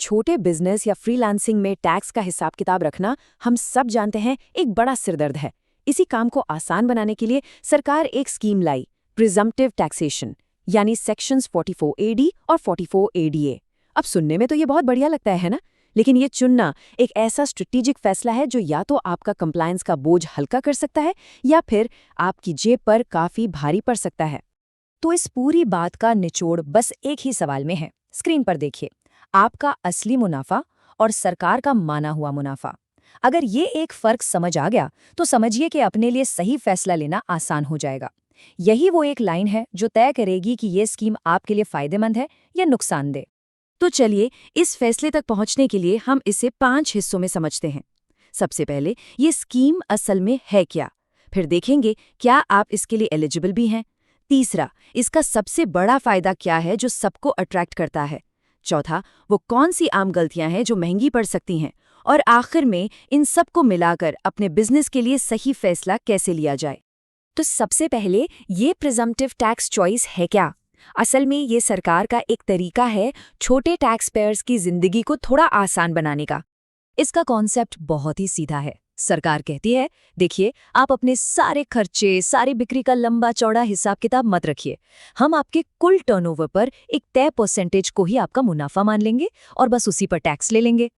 छोटे बिजनेस या फ्रीलांसिंग में टैक्स का हिसाब किताब रखना हम सब जानते हैं एक बड़ा सिरदर्द है। इसी काम को आसान बनाने के लिए सरकार एक स्कीम लाई, प्रिजम्प्टिव टैक्सेशन, यानी सेक्शंस 44AD और 44ADA। अब सुनने में तो ये बहुत बढ़िया लगता है ना? लेकिन ये चुनना एक ऐसा स्ट्रेटेजिक फैसला है जो या तो आपका कंप्लायंस का बोझ हल्का कर सकता है या फिर आपकी जेब पर काफी भारी पड़ सकता है। तो इस पूरी बात का निचोड़ बस एक ही सवाल में है। स्क्रीन पर देखिए, आपका असली मुनाफा और सरकार का माना हुआ मुनाफा। अगर ये एक फर्क समझ आ गया तो समझिए कि अपने लिए सही फैसला लेना आसान हो जाएगा। यही वो एक लाइन है जो तय करेगी कि ये स्कीम आपके लिए फायदेमंद है या नुकसानदेह। तो चलिए इस फैसले तक पहुंचने के लिए हम इसे 5 हिस्सों में समझते हैं। सबसे पहले ये स्कीम असल में है क्या, फिर देखेंगे क्या आप इसके लिए एलिजिबल भी हैं। तीसरा, इसका सबसे बड़ा फायदा क्या है जो सबको अट्रैक्ट करता है। चौथा, वो कौन सी आम गलतियां हैं जो महंगी पड़ सकती हैं। और आखिर में इन सबको मिलाकर अपने बिजनेस के लिए सही फैसला कैसे लिया जाए। तो सबसे पहले ये प्रिजम्प्टिव टैक्स चॉइस है क्या? असल में ये सरकार का एक तरीका है छोटे टैक्स पेयर्स की जिंदगी को थोड़ा आसान बनाने का। इसका कॉन्सेप्ट बहुत ही सीधा है। सरकार कहती है, देखिए, आप अपने सारे खर्चे, सारी बिक्री का लंबा चौड़ा हिसाब किताब मत रखिए। हम आपके कुल टर्नओवर पर एक तय परसेंटेज को ही आपका मुनाफा मान लेंगे और बस उसी पर टैक्स ले लेंगे।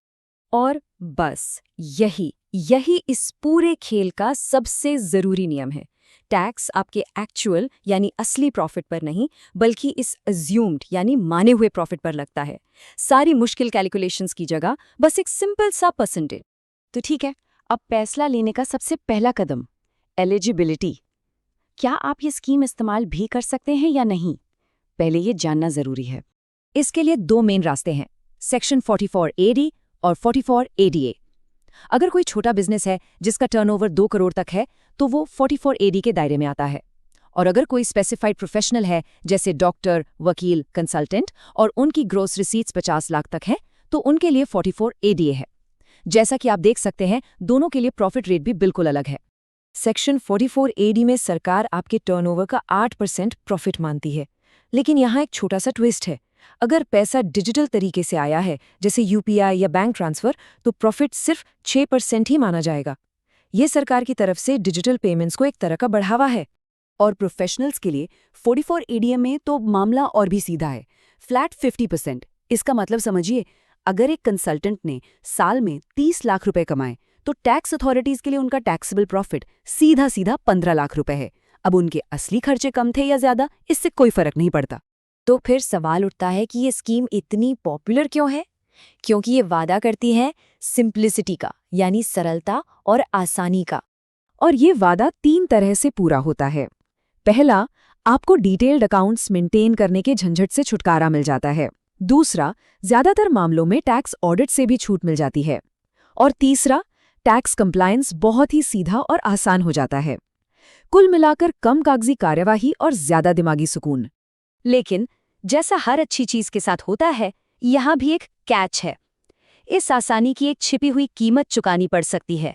और बस यही इस पूरे खेल का सबसे जरूरी नियम है। टैक्स आपके एक्चुअल यानी असली प्रॉफिट पर नहीं, बल्कि इस अज्यूम्ड यानी माने हुए प्रॉफिट पर लगता है। सारी मुश्किल कैलकुलेशंस की जगह बस एक सिंपल सा परसेंटेज। तो ठीक है, अब फैसला लेने का सबसे पहला कदम, एलिजिबिलिटी। क्या आप ये स्कीम इस्तेमाल भी कर सकते हैं या नहीं, पहले ये जानना जरूरी है। इसके लिए दो मेन रास्ते हैं, सेक्शन 44AD और 44ADA। अगर कोई छोटा बिजनेस है जिसका टर्नओवर 2 करोड़ तक है तो वो 44AD के दायरे में आता है। और अगर कोई स्पेसिफाइड प्रोफेशनल है जैसे डॉक्टर, वकील, कंसल्टेंट और उनकी ग्रॉस रिसीट्स 50 लाख तक है तो उनके लिए 44ADA है। जैसा कि आप देख सकते हैं, दोनों के लिए प्रॉफिट रेट भी बिल्कुल अलग है। सेक्शन 44AD में सरकार आपके टर्नओवर का 8% प्रॉफिट मानती है, लेकिन यहाँ एक छोटा सा ट्विस्ट है। अगर पैसा डिजिटल तरीके से आया है जैसे UPI या बैंक ट्रांसफर, तो प्रॉफिट सिर्फ 6% ही माना जाएगा। ये सरकार की तरफ से डिजिटल पेमेंट्स को एक तरह का बढ़ावा है। और प्रोफेशनल्स के लिए 44ADA में तो मामला और भी सीधा है, फ्लैट 50%। इसका मतलब समझिए, अगर एक कंसल्टेंट ने साल में 30 लाख रुपए कमाए तो टैक्स अथॉरिटीज के लिए उनका टैक्सेबल प्रॉफिट सीधा 15 लाख रुपए है। अब उनके असली खर्चे कम थे या ज्यादा, इससे कोई फर्क नहीं पड़ता। तो फिर सवाल उठता है कि ये स्कीम इतनी पॉपुलर क्यों है? क्योंकि ये वादा करती है सिंप्लिसिटी का, यानी सरलता और आसानी का। और ये वादा 3 तरह से पूरा होता है। पहला, आपको डिटेल्ड अकाउंट्स मेंटेन करने के झंझट से छुटकारा मिल जाता है। दूसरा, ज्यादातर मामलों में टैक्स ऑडिट से भी छूट मिल जाती है। और तीसरा, टैक्स कंप्लायंस बहुत ही सीधा और आसान हो जाता है। कुल मिलाकर कम कागजी कार्यवाही और ज्यादा दिमागी सुकून। लेकिन जैसा हर अच्छी चीज के साथ होता है, यहाँ भी एक कैच है। इस आसानी की एक छिपी हुई कीमत चुकानी पड़ सकती है,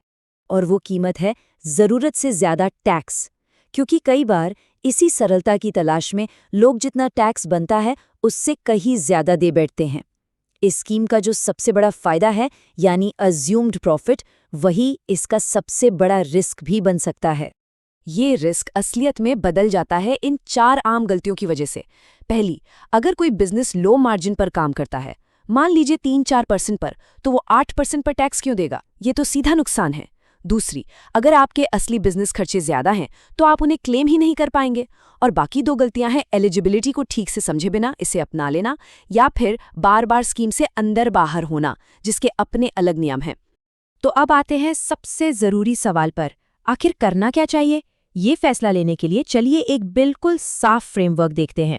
और वो कीमत है जरूरत से ज्यादा टैक्स। क्योंकि कई बार इसी सरलता की तलाश में लोग जितना टैक्स बनता है उससे कहीं ज्यादा दे बैठते हैं। इस स्कीम का जो सबसे बड़ा फायदा है, यानी अज्यूम्ड प्रॉफिट, वही इसका सबसे बड़ा रिस्क भी बन सकता है। ये रिस्क असलियत में बदल जाता है इन 4 आम गलतियों की वजह से। पहली, अगर कोई बिजनेस लो मार्जिन पर काम करता है, मान लीजिए 3-4% पर, तो वो 8% पर टैक्स क्यों देगा? ये तो सीधा नुकसान है। दूसरी, अगर आपके असली बिजनेस खर्चे ज्यादा हैं तो आप उन्हें क्लेम ही नहीं कर पाएंगे। और बाकी 2 गलतियां हैं, एलिजिबिलिटी को ठीक से समझे बिना इसे अपना लेना, या फिर बार बार स्कीम से अंदर बाहर होना, जिसके अपने अलग नियम हैं। तो अब आते हैं सबसे जरूरी सवाल पर, आखिर करना क्या चाहिए? ये फैसला लेने के लिए चलिए एक बिल्कुल साफ फ्रेमवर्क देखते हैं।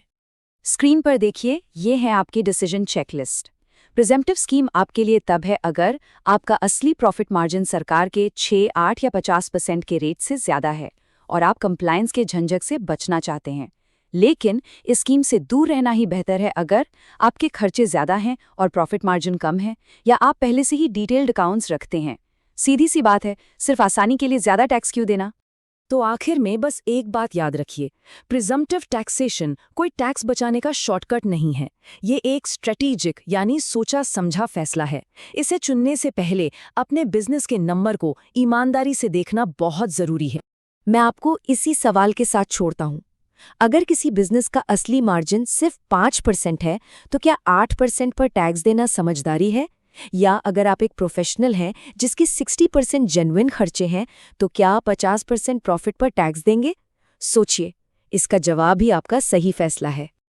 स्क्रीन पर देखिए, ये है आपकी डिसीजन चेकलिस्ट। प्रिजम्प्टिव स्कीम आपके लिए तब है अगर आपका असली प्रॉफिट मार्जिन सरकार के 6, 8 या 50% के रेट से ज्यादा है और आप कंप्लायंस के झंझट से बचना चाहते हैं। लेकिन इस स्कीम से दूर रहना ही बेहतर है अगर आपके खर्चे ज्यादा हैं और प्रॉफिट मार्जिन कम है, या आप पहले से ही डिटेल्ड अकाउंट्स रखते हैं। सीधी सी बात है, सिर्फ आसानी के लिए ज्यादा टैक्स क्यों देना? तो आखिर में बस एक बात याद रखिए, प्रिजम्प्टिव टैक्सेशन कोई टैक्स बचाने का शॉर्टकट नहीं है। ये एक स्ट्रेटेजिक यानी सोचा समझा फैसला है। इसे चुनने से पहले अपने बिजनेस के नंबर को ईमानदारी से देखना बहुत जरूरी है। मैं आपको इसी सवाल के साथ छोड़ता हूँ। अगर किसी बिजनेस का असली मार्जिन सिर्फ 5% है, तो क्या 8% पर टैक्स देना समझदारी है? या अगर आप एक प्रोफेशनल हैं जिसकी 60% जेन्युइन खर्चे हैं, तो क्या आप 50% प्रॉफिट पर टैक्स देंगे? सोचिए, इसका जवाब ही आपका सही फैसला है।